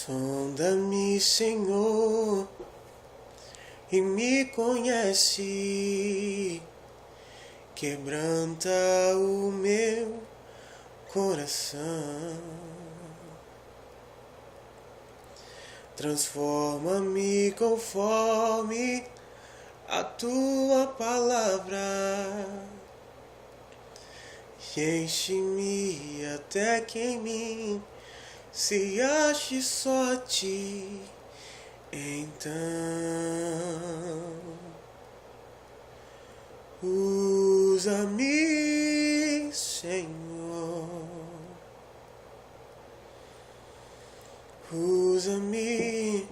Sonda-me, Senhor, e me conhece. Quebranta o meu coração. Transforma-me conforme a tua palavra. E enche-me até que em mim se ache só a ti. Então usa-me, Senhor, usa-me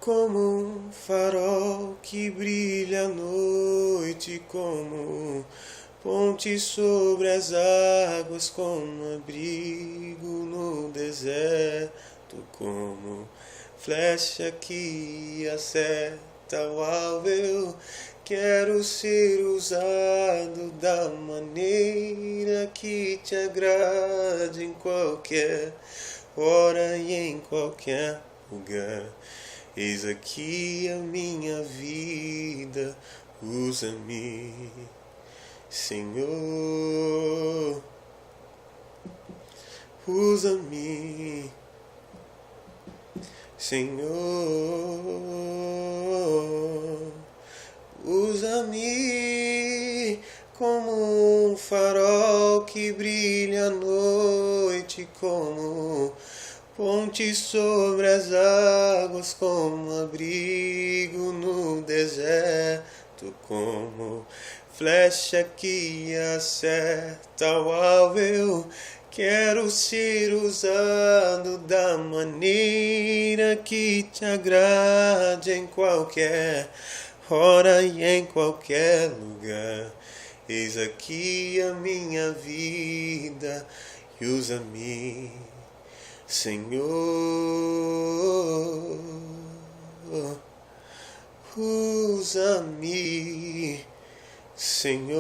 como um farol que brilha à noite, como ponte sobre as águas, como abrigo no deserto, como flecha que acerta o alvo. Eu quero ser usado da maneira que te agrade, em qualquer hora e em qualquer lugar. Eis aqui a minha vida, usa-me, Senhor, usa-me, Senhor, usa-me como um farol que brilha à noite, como ponte sobre as águas, como abrigo no deserto, como flecha que acerta o alvo. Eu quero ser usado da maneira que te agrade, em qualquer hora e em qualquer lugar. Eis aqui a minha vida e usa-me, Senhor, usa-me, Senhor.